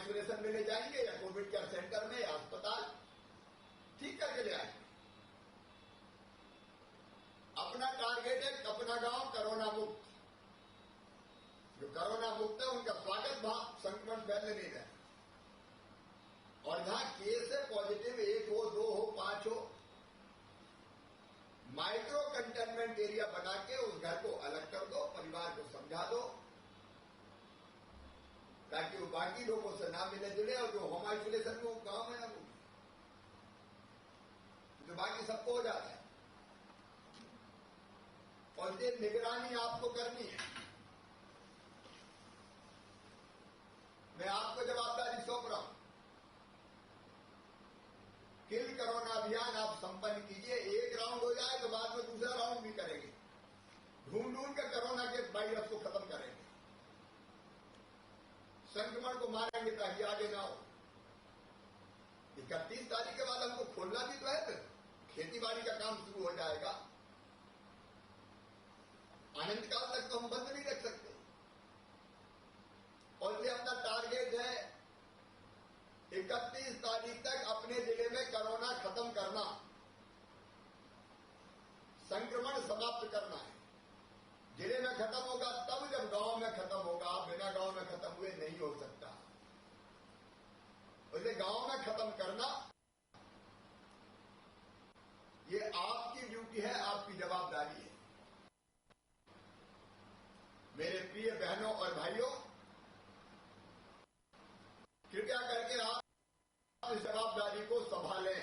Isolation में ले जाएंगे या कोविड केयर सेंटर में या अस्पताल ठीक करके ले आएंगे। अपना टारगेट है अपना गांव कोरोना मुक्त। जो कोरोना मुक्त है उनका स्वागत वहां संक्रमण फैलने नहीं रहे। और जहां केस है पॉजिटिव 1 हो 2 हो 5 हो, माइक्रो कंटेनमेंट एरिया बना के उस घर को अलग कर दो, परिवार को समझा दो ताकि वो बाकी लोगों से ना मिले जुले। और जो होम आइसोलेशन में गांव है ना वो जो बाकी सबको हो जाता है। और ये निगरानी आपको करनी है। मैं आपको जवाबदारी सौंप रहा हूं। किल कोरोना अभियान आप संपन्न कीजिए। 1 राउंड हो जाए तो बाद में दूसरा राउंड भी करेंगे। ढूंढ ढूंढ के कोरोना के वायरस को खत्म करेंगे। संक्रमण को मारेंगे ताकि आगे ना हो। 31 तारीख के बाद हमको खोलना भी तो है। फिर खेती बाड़ी का काम शुरू हो जाएगा। अनंत काल तक तो हम बंद नहीं रख सकते। और ये अपना टारगेट है 31 तारीख तक अपने जिले में कोरोना खत्म करना, संक्रमण समाप्त करना है। जिले में खत्म होगा तब जब गांव में खत्म होगा। बिना गांव में खत्म हुए नहीं हो सकता। उसे गांव में खत्म करना ये आपकी ड्यूटी है, आपकी जवाबदारी है। मेरे प्रिय बहनों और भाइयों, कृपया करके आप इस जवाबदारी को संभालें।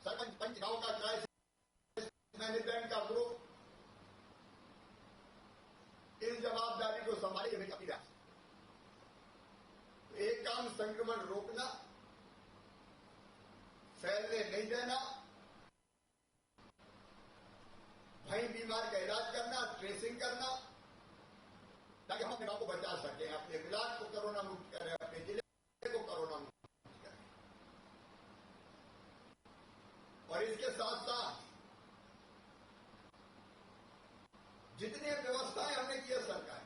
सरपंच पंच गांव का क्राइसिस मैनेजमेंट का ग्रुप इस जवाबदारी को संभाले। मेरी अपील है। एक काम संक्रमण रोकना, फैलने नहीं देना, वहीं बीमार का इलाज करना, ट्रेसिंग करना ताकि हम अपने गांव को बचा सकें, अपने विलास को कोरोना मुक्त करें, अपने जिले को कोरोना मुक्त करें। और इसके साथ साथ जितनी व्यवस्थाएं हमने की है सरकार,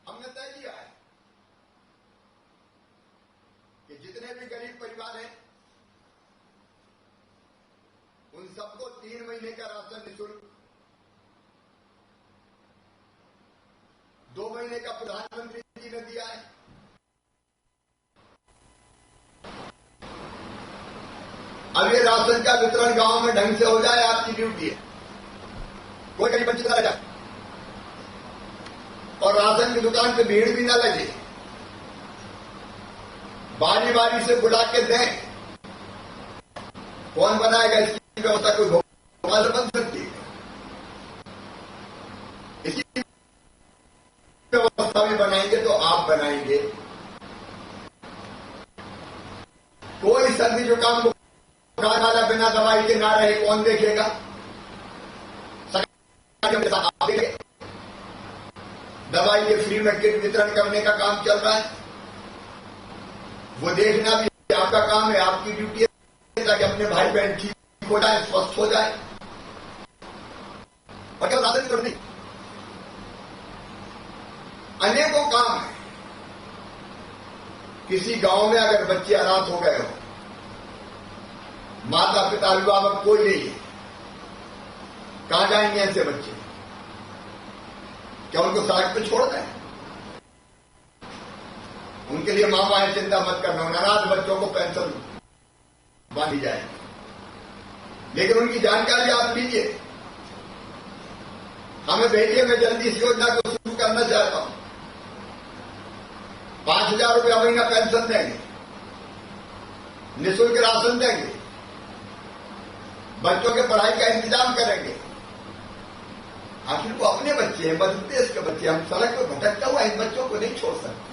हमने तय किया है कि जितने भी गरीब परिवार हैं उन सबको 3 महीने का राशन निःशुल्क, 2 महीने का प्रधानमंत्री जी ने दिया है। अब ये राशन का वितरण गांव में ढंग से हो जाए, आपकी ड्यूटी है। कोई गरीब वंचित न रह जाए और राशन की दुकान पे भीड़ भी न लगे। बारी बारी से बुला के दें। कौन बनाएगा इसकी व्यवस्था? कोई भोपाल से बन सकती है। इसकी व्यवस्था भी बनाएंगे तो आप बनाएंगे। कोई सर्दी जुकाम बुखार वाला बिना दवाई के ना रहे, कौन देखेगा? सरकार के साथ आप देखेंगे। दवाई के फ्री में किट वितरण करने का काम चल रहा है। वो देखना भी आपका काम है, आपकी ड्यूटी है ताकि अपने भाई बहन ठीक हो जाए, स्वस्थ हो जाए। और क्या राशन की नहीं, अनेकों काम है। किसी गांव में अगर बच्चे अनाथ हो गए हो, माता पिता अभिभावक कोई नहीं है, कहां जाएंगे ऐसे बच्चे? क्या उनको सड़क पे छोड़ दें? उनके लिए मामाएं चिंता मत करना। अनाथ बच्चों को पेंशन बांधी जाएगी, लेकिन उनकी जानकारी आप लीजिए। हमें भेजिए, मैं जल्दी इस योजना को शुरू करना चाहता हूं। 5,000 रुपया महीना पेंशन देंगे, निःशुल्क राशन देंगे, बच्चों के पढ़ाई का इंतजाम करेंगे। आखिर वो अपने बच्चे हैं, मध्य प्रदेश के बच्चे। हम सड़क पर भटकता हुआ इन बच्चों को नहीं छोड़ सकते।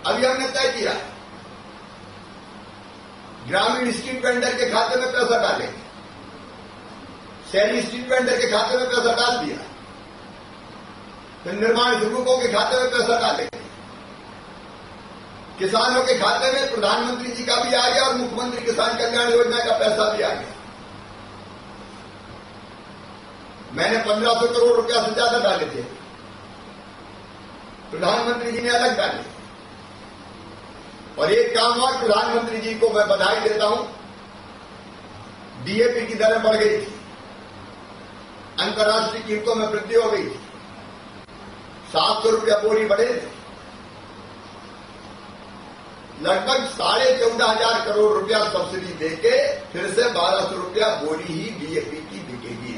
अभी हमने तय किया ग्रामीण स्ट्रीट वेंडर के खाते में पैसा डालेंगे, शहरी स्ट्रीट वेंडर के खाते में पैसा डाल दिया, फिर निर्माण श्रमिकों के खाते में पैसा डालेंगे, किसानों के खाते में प्रधानमंत्री जी का भी आ गया और मुख्यमंत्री किसान कल्याण योजना का पैसा भी आ गया। मैंने 1500 करोड़ रुपया से ज्यादा डाले थे, प्रधानमंत्री जी ने अलग डाले। और एक काम और प्रधानमंत्री जी को मैं बधाई देता हूं, डीएपी की दरें बढ़ गई थी, अंतर्राष्ट्रीय कीमतों में वृद्धि हो गई थी, 700 रुपया बोरी बढ़े थे, लगभग 14,500 करोड़ रुपया सब्सिडी देके फिर से 1200 रुपया बोरी ही डीएपी की बिकेगी।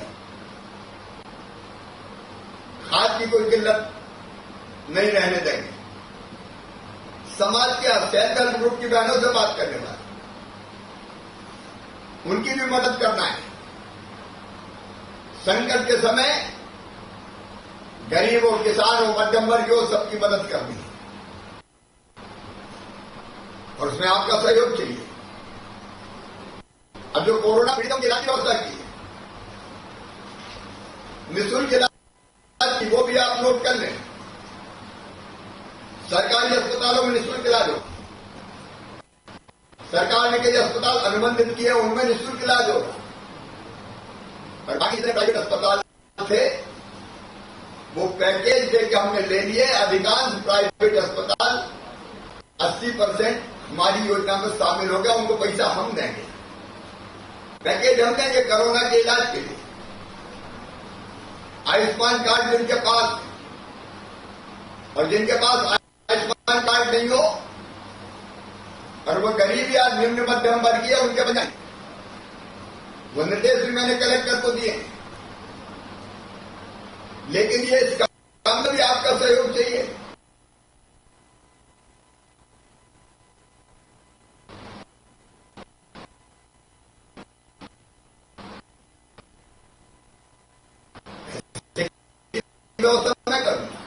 खाद की कोई किल्लत नहीं रहने देंगे। समाज के सेल्फ हेल्प ग्रुप की बहनों से बात करने वाले, उनकी भी मदद करना है। संकट के समय गरीबों, किसानों, मध्यम वर्गियों सबकी मदद करनी है और उसमें आपका सहयोग चाहिए। अब जो कोरोना पीड़ितों की इलाज की व्यवस्था की है, निःशुल्क इलाज की, वो भी आप नोट कर लें। सरकारी अस्पतालों में निःशुल्क इलाज हो, सरकार ने कई अस्पताल अनुबंधित किए, उनमें निःशुल्क इलाज होगा। और बाकी जितने प्राइवेट अस्पताल थे वो पैकेज देकर हमने ले लिए। अधिकांश प्राइवेट अस्पताल 80% हमारी योजना में शामिल हो गया, उनको पैसा हम देंगे, पैकेज हम देंगे कोरोना के इलाज के लिए। आयुष्मान कार्ड जिनके पास और जिनके पास आयुष्मान कार्ड नहीं हो और वो गरीब या निम्न मध्यम वर्गीय, उनके बजाय वो निर्देश भी मैंने कलेक्टर को दिए। लेकिन ये इस काम में भी आपका सहयोग चाहिए। व्यवस्था मैं करूंगा।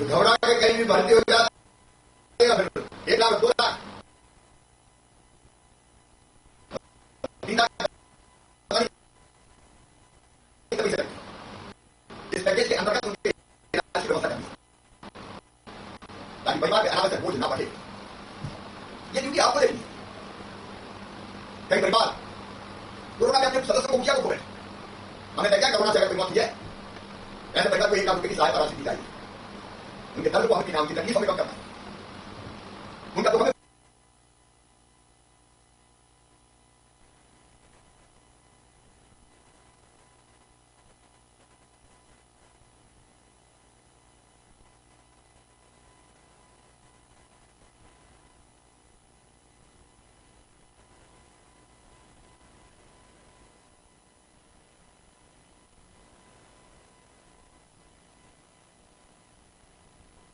घबरा के कहीं भी भर्ती हो जाते हैं, 1 लाख 2 लाख 3 लाख इस पैकेज के अंतर्गत उनके इलाज की व्यवस्था करनी है ताकि परिवार के अनावश्यक बोझ ना बढ़े। ये ड्यूटी आपको देनी है। कई परिवार कोरोना में अपने सदस्य को मुखिया को खोए, हमें क्या कोरोना से अगर कोई मौत हुई है, ऐसे परिवार को 1 लाख रुपए की सहायता राशि दी जाएगी। उनके दर्द को हमें नाम की तकलीफ हमें कम करना है, उनका तो हमें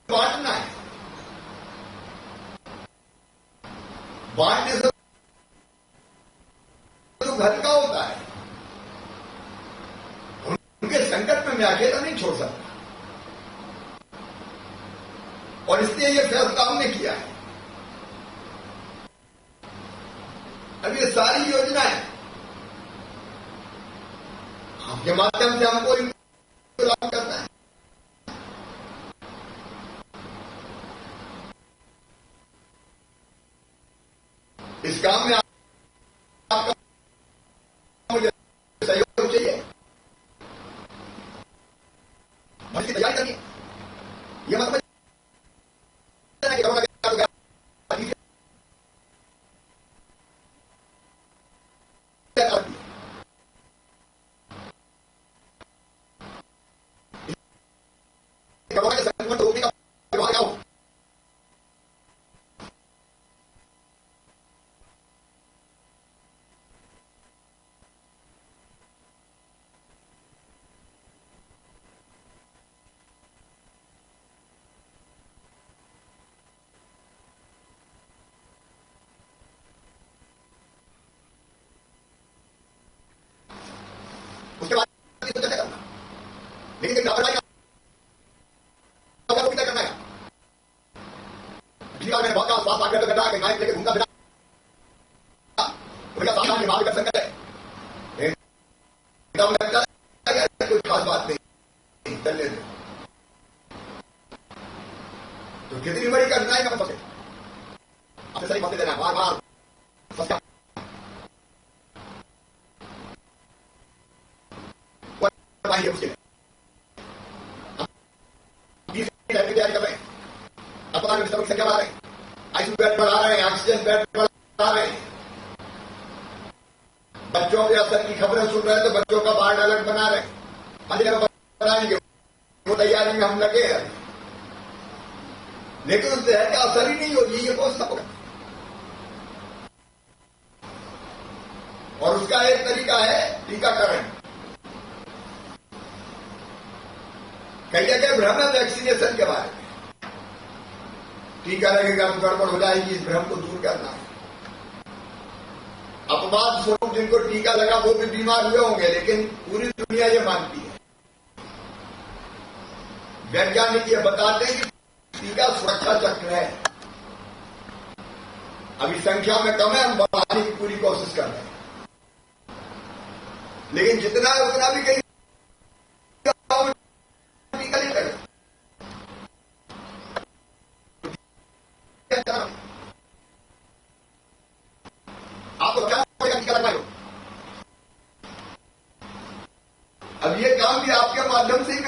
बांटना है। बांटने से तो घर का होता है, उनके संकट में मैं अकेला नहीं छोड़ सकता और इसलिए ये फैसला हमने किया है। अब ये सारी योजनाएं आपके माध्यम से हमको लागू करना है। इस काम में आपका मुझे सहयोग चाहिए, इसकी तैयारी करनी है। ये मतलब कि कोरोना के संक्रमण को रोकने का विभाग हो। उसके बाद चर्चा करना, लेकिन एक लापरवाही करना है। पिछली बार मैंने बहुत कहा, स्वास्थ्य आग्रह करता है, माइक लेकर घूमता फिरा, उनका सामना निर्माण कर सकता है, कोई खास बात नहीं, चलने दे। तो कितनी बड़ी कठिनाई का मतलब सही मत देना, बार बार उसके तैयारी कर रहे हैं, अस्पताल में की संख्या बढ़ा रहे हैं, आईसीयू बेड बढ़ा रहे हैं, ऑक्सीजन बेड बढ़ा रहे हैं। बच्चों के असर की खबरें सुन रहे हैं तो बच्चों का वार्ड अलग बना रहे हैं, हर जगह बनाएंगे, वो तैयारी में हम लगे हैं, लेकिन उससे है कि असर ही नहीं होगी, ये बहुत सब। और उसका एक तरीका है टीकाकरण। कई जगह भ्रम है वैक्सीनेशन के बारे में, टीका लगेगा तो गड़बड़ हो जाएगी, इस भ्रम को दूर करना है। अपवाद स्वरूप जिनको टीका लगा वो भी बीमार हुए होंगे, लेकिन पूरी दुनिया ये मानती है, वैज्ञानिक ये बताते हैं कि टीका सुरक्षा चक्र है। अभी संख्या में कम है, हम बढ़ाने की पूरी कोशिश कर रहे हैं, लेकिन जितना है उतना भी कहीं टीका नहीं लगेगा। आपको क्या टीका लगवाए हो? अब ये काम भी आपके माध्यम से ही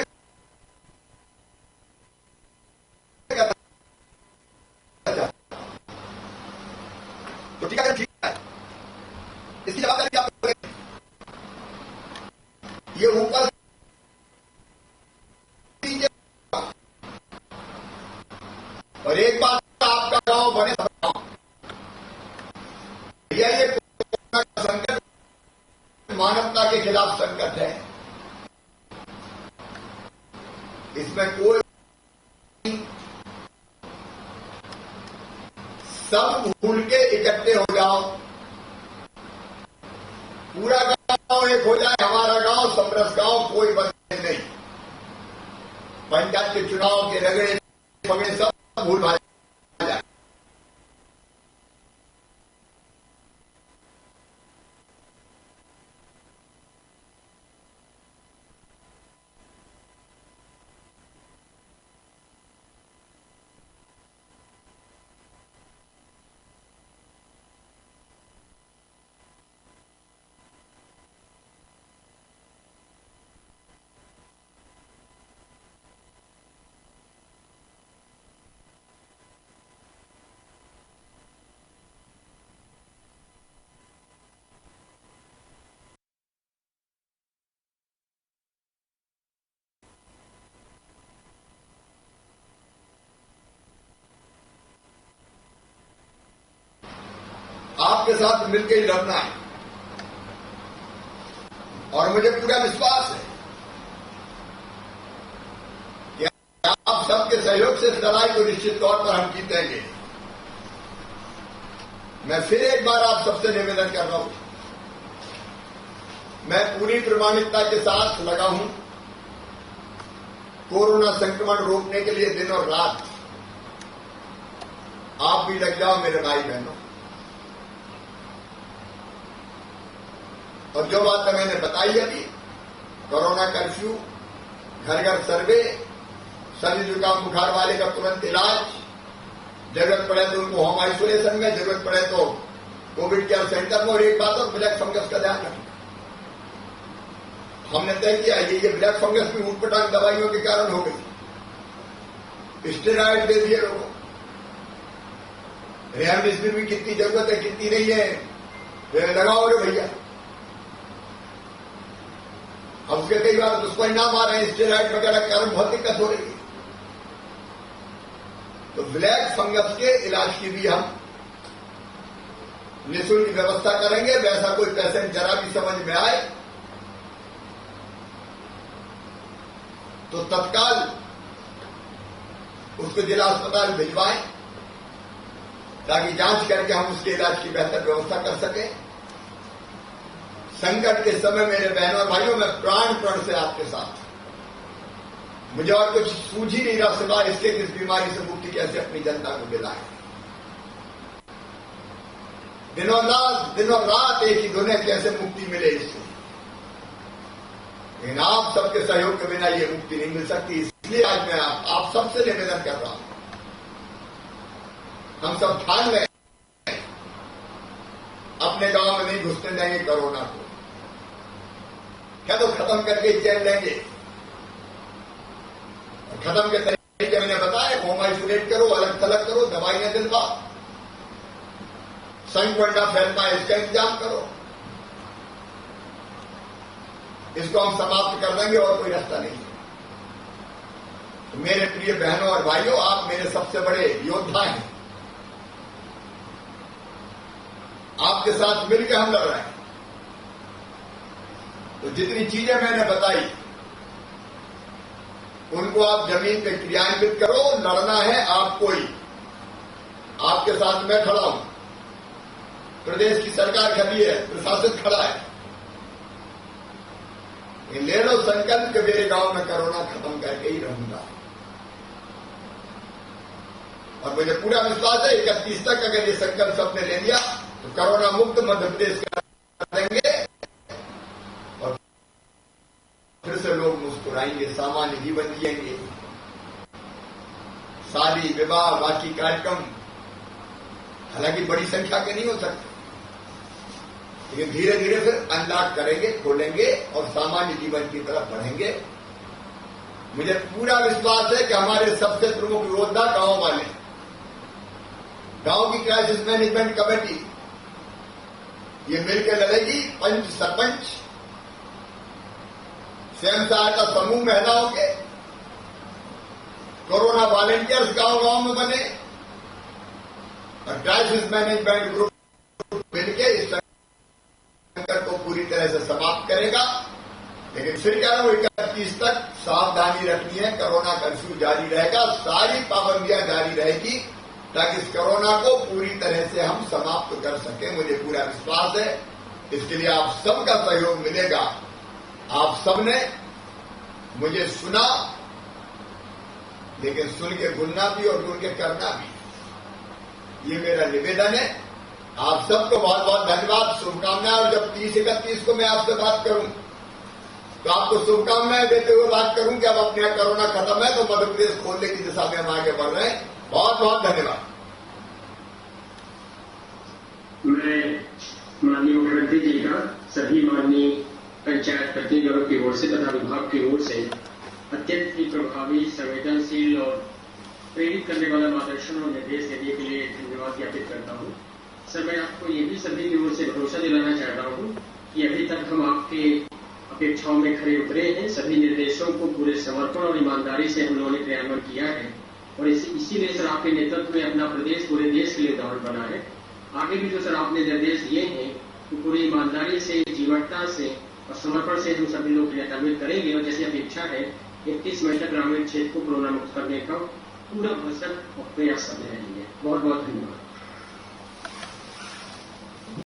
तो टीकाकरण ठीक है, इसकी जवाबदारी आप करें। ये ऊपर और एक बात, आपका गांव बने ये संकट मानवता के खिलाफ संकट है, इसमें कोई सब भूल के इकट्ठे हो जाओ, पूरा गांव एक हो जाए, हमारा गांव समरस गांव, कोई बदले नहीं। पंचायत के चुनाव के रगड़े पगड़े सब भूल भाई जाए। आपके साथ मिलकर ही लड़ना है, और मुझे पूरा विश्वास है कि आप सबके सहयोग से इस लड़ाई को निश्चित तौर पर हम जीतेंगे। मैं फिर एक बार आप सबसे निवेदन कर रहा हूं, मैं पूरी प्रामाणिकता के साथ लगा हूं कोरोना संक्रमण रोकने के लिए दिन और रात। आप भी लग जाओ मेरे भाई बहनों। और जो बात मैंने बताई अभी, कोरोना कर्फ्यू, घर घर सर्वे, सर्दी जुकाम बुखार वाले का तुरंत इलाज, जरूरत पड़े तो उनको होम आइसोलेशन में, जरूरत पड़े तो कोविड केयर सेंटर में। और एक बात और, ब्लैक फंगस का ध्यान रखें। हमने तय किया ये ब्लैक फंगस भी ऊटपटांग दवाइयों के कारण हो गई, स्टेरॉइड दे दिए लोगों, रेमडेसिविर भी कितनी जरूरत है कितनी नहीं है लगाओगे भैया। अब उसके कई बार दुष्परिणाम आ रहे हैं, स्टेरॉइड वगैरह के कारण बहुत दिक्कत हो रही है। तो ब्लैक फंगस के इलाज की भी हम निःशुल्क व्यवस्था करेंगे। वैसा कोई पेशेंट जरा भी समझ में आए तो तत्काल उसको जिला अस्पताल भिजवाएं, ताकि जांच करके हम उसके इलाज की बेहतर व्यवस्था कर सकें। संकट के समय मेरे बहनों और भाइयों, मैं प्राण से आपके साथ, मुझे और कुछ सूझ ही नहीं रहा सिवाय इसके कि इस बीमारी से मुक्ति कैसे अपनी जनता को दिलाएं। दिनों रात एक ही धुन है, कैसे मुक्ति मिले इससे। लेकिन आप सबके सहयोग के बिना ये मुक्ति नहीं मिल सकती। इसलिए आज मैं आप सबसे निवेदन कर रहा हूं, हम सब ठान लें अपने गांव में नहीं घुसने देंगे कोरोना को, क्या तो खत्म करके ही चैन लेंगे। खत्म के तरीके मैंने बताया, होम आइसोलेट करो, अलग थलग करो, दवाइयां दिलवाओ, संक्रमण ना फैल पाए इसका इंतजाम करो। इसको हम समाप्त कर देंगे और कोई रास्ता नहीं है। तो मेरे प्रिय बहनों और भाइयों, आप मेरे सबसे बड़े योद्धा हैं। आपके साथ मिलकर हम लड़ रहे हैं। तो जितनी चीजें मैंने बताई उनको आप जमीन पे क्रियान्वित करो। लड़ना है आपको ही, आपके साथ मैं खड़ा हूं, प्रदेश की सरकार खड़ी है, प्रशासन खड़ा है। ले लो संकल्प कि मेरे गांव में कोरोना खत्म करके ही रहूंगा। और मुझे पूरा विश्वास है 31 तक अगर ये संकल्प सबने ले लिया तो कोरोना मुक्त मध्य प्रदेश कर देंगे और फिर से लोग मुस्कुराएंगे, सामान्य जीवन जिएंगे। शादी विवाह बाकी कार्यक्रम हालांकि बड़ी संख्या के नहीं हो सकते, लेकिन धीरे धीरे फिर अनलॉक करेंगे, खोलेंगे और सामान्य जीवन की तरफ बढ़ेंगे। मुझे पूरा विश्वास है कि हमारे सबसे प्रमुख योद्धा गांव वाले, गांव की क्राइसिस मैनेजमेंट कमेटी ये मिलकर लड़ेगी। पंच सरपंच, स्वयं सहायता समूह महिलाओं के, कोरोना वॉलेंटियर्स गांव गांव में बने और क्राइसिस मैनेजमेंट ग्रुप मिलकर इस संकट को पूरी तरह से समाप्त करेगा। लेकिन फिर कह रहा हूं 31 तक सावधानी रखनी है। कोरोना कर्फ्यू जारी रहेगा, सारी पाबंदियां जारी रहेगी ताकि इस कोरोना को पूरी तरह से हम समाप्त कर सकें। मुझे पूरा विश्वास है इसके लिए आप सबका सहयोग मिलेगा। आप सबने मुझे सुना, लेकिन सुन के भूलना भी और सुन के करना भी, ये मेरा निवेदन है। आप सबको बहुत बहुत धन्यवाद, शुभकामनाएं। और जब 30-31 को मैं आपसे बात करूं तो आपको शुभकामनाएं देते हुए बात करूं कि अब अपने यहाँ कोरोना खत्म है तो मध्य प्रदेश खोलने की दिशा में हम आगे बढ़ रहे हैं। बहुत बहुत धन्यवाद। मैं माननीय मुख्यमंत्री जी का सभी माननीय पंचायत प्रतिनिधियों की ओर से तथा विभाग की ओर से अत्यंत ही प्रभावी, संवेदनशील और प्रेरित करने वाला मार्गदर्शन और निर्देश देने के लिए धन्यवाद ज्ञापित करता हूं। सर, मैं आपको ये भी सभी की ओर से भरोसा दिलाना चाहता हूं कि अभी तक हम आपके अपेक्षाओं में खरे उतरे हैं। सभी निर्देशों को पूरे समर्पण और ईमानदारी से हम लोगों ने क्रियान्वयन किया है और इसीलिए सर आपके नेतृत्व में अपना प्रदेश पूरे देश के लिए उदाहरण बना है। आगे भी जो सर आपने निर्देश दिए हैं तो पूरी ईमानदारी से, जीवटता से और समर्पण से हम सभी लोग क्रियान्वित करेंगे और जैसी अपेक्षा है 31 मई तक ग्रामीण क्षेत्र को कोरोना मुक्त करने का पूरा भरसक और प्रयास करते रहेंगे। बहुत बहुत धन्यवाद।